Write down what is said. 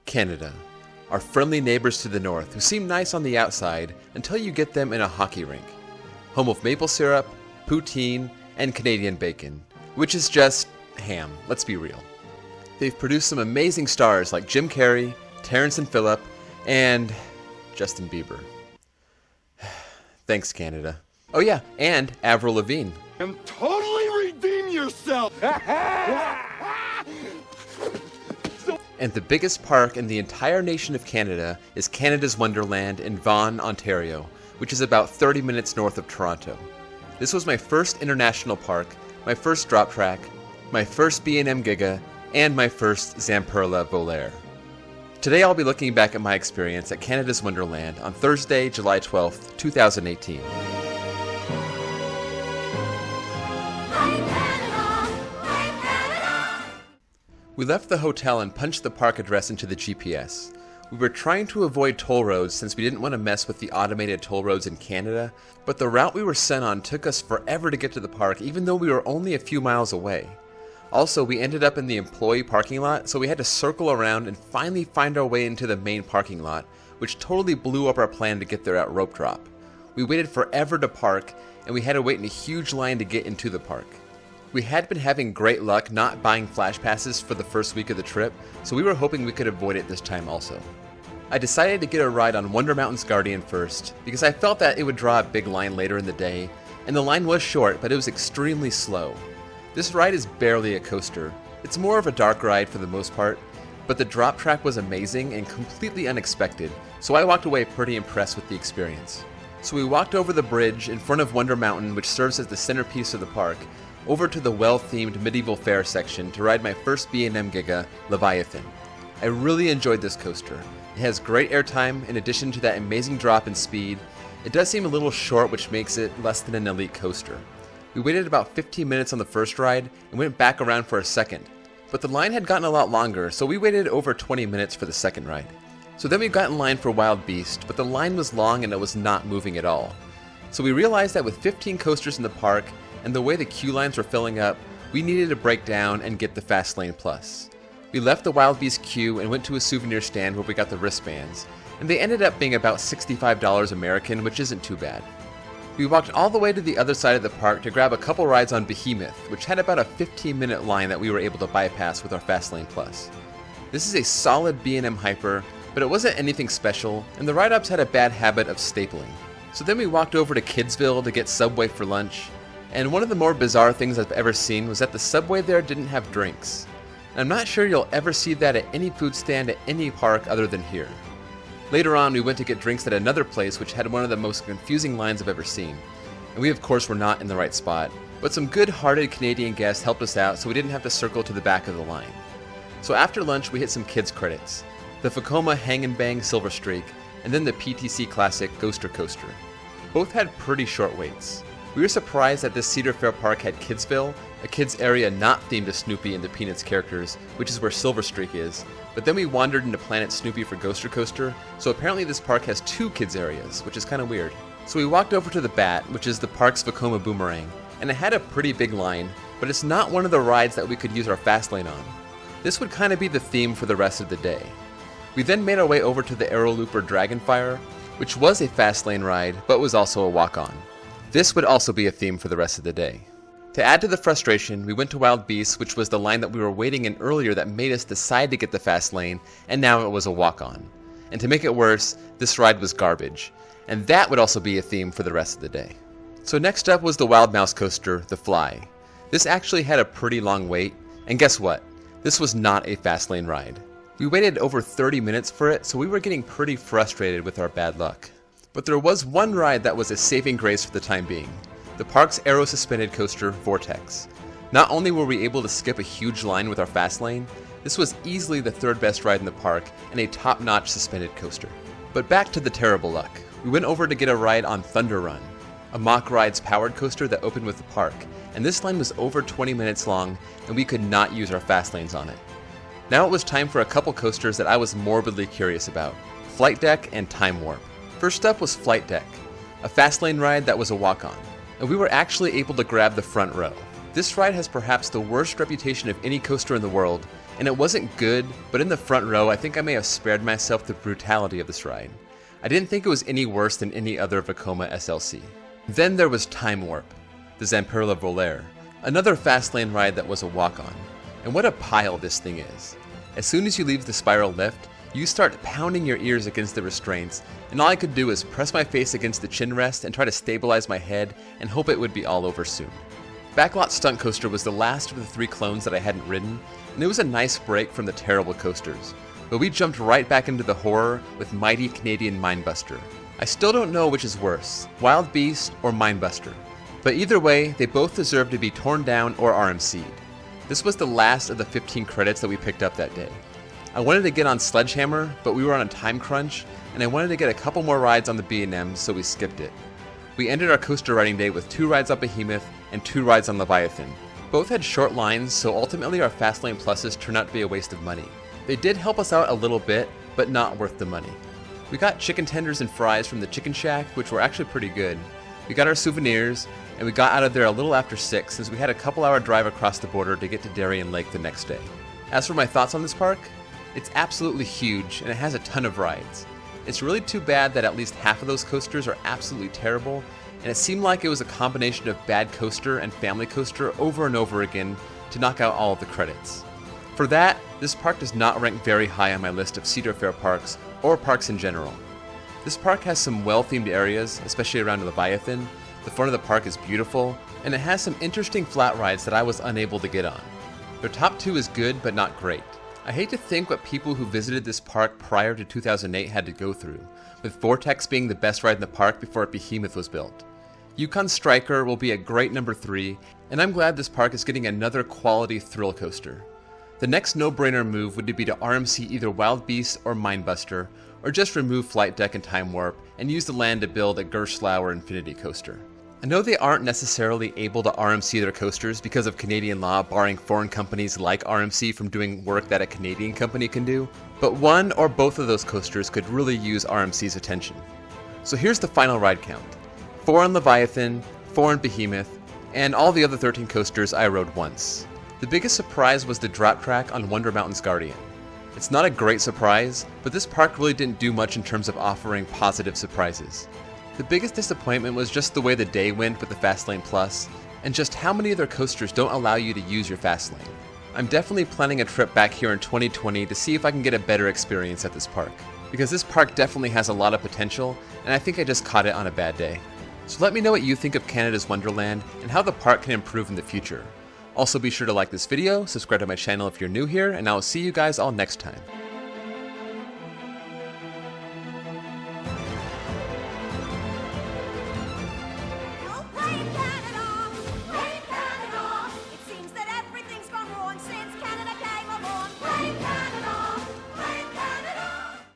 Canada, our friendly neighbors to the north who seem nice on the outside until you get them in a hockey rink. Home of maple syrup, poutine, and Canadian bacon, which is just ham, let's be real. They've produced some amazing stars like Jim Carrey, Terrence and Phillip, and Justin Bieber. Thanks, Canada. Oh yeah, and Avril Lavigne. And totally redeem yourself! And the biggest park in the entire nation of Canada is Canada's Wonderland in Vaughan, Ontario, which is about 30 minutes north of Toronto. This was my first international park, my first drop track, my first Bnm Giga, and my first Zamperla Volaire. Today I'll be looking back at my experience at Canada's Wonderland on Thursday, July 12th, 2018. We left the hotel and punched the park address into the GPS. We were trying to avoid toll roads since we didn't want to mess with the automated toll roads in Canada, but the route we were sent on took us forever to get to the park even though we were only a few miles away. Also, we ended up in the employee parking lot, so we had to circle around and finally find our way into the main parking lot, which totally blew up our plan to get there at rope drop. We waited forever to park, and we had to wait in a huge line to get into the park. We had been having great luck not buying flash passes for the first week of the trip, so we were hoping we could avoid it this time also. I decided to get a ride on Wonder Mountain's Guardian first, because I felt that it would draw a big line later in the day, and the line was short, but it was extremely slow. This ride is barely a coaster. It's more of a dark ride for the most part, but the drop track was amazing and completely unexpected, so I walked away pretty impressed with the experience. So we walked over the bridge in front of Wonder Mountain, which serves as the centerpiece of the park, over to the well-themed medieval fair section to ride my first Bnm Giga Leviathan. I really enjoyed this coaster. It has great airtime in addition to that amazing drop in speed. It does seem a little short, which makes it less than an elite coaster. We waited about 15 minutes on the first ride and went back around for a second, but the line had gotten a lot longer, so we waited over 20 minutes for the second ride. So then we got in line for Wild Beast, but the line was long and it was not moving at all. So we realized that with 15 coasters in the park, and the way the queue lines were filling up, we needed to break down and get the Fast Lane Plus. We left the Wild Beast queue and went to a souvenir stand where we got the wristbands, and they ended up being about $65 American, which isn't too bad. We walked all the way to the other side of the park to grab a couple rides on Behemoth, which had about a 15-minute line that we were able to bypass with our Fast Lane Plus. This is a solid B&M Hyper, but it wasn't anything special, and the ride-ups had a bad habit of stapling. So then we walked over to Kidsville to get Subway for lunch, and one of the more bizarre things I've ever seen was that the Subway there didn't have drinks. And I'm not sure you'll ever see that at any food stand at any park other than here. Later on, we went to get drinks at another place which had one of the most confusing lines I've ever seen. And we of course were not in the right spot, but some good-hearted Canadian guests helped us out so we didn't have to circle to the back of the line. So after lunch, we hit some kids credits. The Vekoma Hang and Bang Silver Streak, and then the PTC Classic Ghoster Coaster. Both had pretty short waits. We were surprised that this Cedar Fair park had Kidsville, a kids area not themed to Snoopy and the Peanuts characters, which is where Silver Streak is, but then we wandered into Planet Snoopy for Ghoster Coaster, so apparently this park has two kids areas, which is kind of weird. So we walked over to the Bat, which is the park's Vekoma Boomerang, and it had a pretty big line, but it's not one of the rides that we could use our fast lane on. This would kind of be the theme for the rest of the day. We then made our way over to the Aerolooper Dragonfire, which was a fast lane ride, but was also a walk-on. This would also be a theme for the rest of the day. To add to the frustration, we went to Wild Beast, which was the line that we were waiting in earlier that made us decide to get the fast lane, and now it was a walk-on. And to make it worse, this ride was garbage. And that would also be a theme for the rest of the day. So next up was the Wild Mouse coaster, the Fly. This actually had a pretty long wait, and guess what? This was not a fast lane ride. We waited over 30 minutes for it, so we were getting pretty frustrated with our bad luck. But there was one ride that was a saving grace for the time being. The park's aero-suspended coaster, Vortex. Not only were we able to skip a huge line with our fast lane, this was easily the third best ride in the park and a top-notch suspended coaster. But back to the terrible luck. We went over to get a ride on Thunder Run, a Mock Rides powered coaster that opened with the park, and this line was over 20 minutes long and we could not use our fast lanes on it. Now it was time for a couple coasters that I was morbidly curious about, Flight Deck and Time Warp. First up was Flight Deck, a fast lane ride that was a walk-on, and we were actually able to grab the front row. This ride has perhaps the worst reputation of any coaster in the world, and it wasn't good, but in the front row I think I may have spared myself the brutality of this ride. I didn't think it was any worse than any other Vekoma SLC. Then there was Time Warp, the Zamperla Volaire, another Fastlane ride that was a walk-on. And what a pile this thing is. As soon as you leave the spiral lift, you start pounding your ears against the restraints, and all I could do is press my face against the chin rest and try to stabilize my head and hope it would be all over soon. Backlot Stunt Coaster was the last of the 3 clones that I hadn't ridden, and it was a nice break from the terrible coasters, but we jumped right back into the horror with Mighty Canadian Mindbuster. I still don't know which is worse, Wild Beast or Mindbuster, but either way, they both deserve to be torn down or RMC'd. This was the last of the 15 credits that we picked up that day. I wanted to get on Sledgehammer, but we were on a time crunch, and I wanted to get a couple more rides on the Bnm, so we skipped it. We ended our coaster riding day with 2 rides on Behemoth and 2 rides on Leviathan. Both had short lines, so ultimately our Fastlane Pluses turned out to be a waste of money. They did help us out a little bit, but not worth the money. We got chicken tenders and fries from the Chicken Shack, which were actually pretty good. We got our souvenirs, and we got out of there a little after 6 since we had a couple-hour drive across the border to get to Darien Lake the next day. As for my thoughts on this park, it's absolutely huge and it has a ton of rides. It's really too bad that at least half of those coasters are absolutely terrible, and it seemed like it was a combination of bad coaster and family coaster over and over again to knock out all of the credits. For that, this park does not rank very high on my list of Cedar Fair parks or parks in general. This park has some well-themed areas, especially around Leviathan. The front of the park is beautiful, and it has some interesting flat rides that I was unable to get on. Their top 2 is good, but not great. I hate to think what people who visited this park prior to 2008 had to go through, with Vortex being the best ride in the park before Behemoth was built. Yukon Striker will be a great number 3, and I'm glad this park is getting another quality thrill coaster. The next no-brainer move would be to RMC either Wild Beast or Mindbuster, or just remove Flight Deck and Time Warp and use the land to build a Gerstlauer Infinity Coaster. I know they aren't necessarily able to RMC their coasters because of Canadian law barring foreign companies like RMC from doing work that a Canadian company can do, but one or both of those coasters could really use RMC's attention. So here's the final ride count. 4 on Leviathan, 4 on Behemoth, and all the other 13 coasters I rode once. The biggest surprise was the drop track on Wonder Mountain's Guardian. It's not a great surprise, but this park really didn't do much in terms of offering positive surprises. The biggest disappointment was just the way the day went with the Fastlane Plus, and just how many of their coasters don't allow you to use your Fastlane. I'm definitely planning a trip back here in 2020 to see if I can get a better experience at this park, because this park definitely has a lot of potential, and I think I just caught it on a bad day. So let me know what you think of Canada's Wonderland, and how the park can improve in the future. Also be sure to like this video, subscribe to my channel if you're new here, and I will see you guys all next time.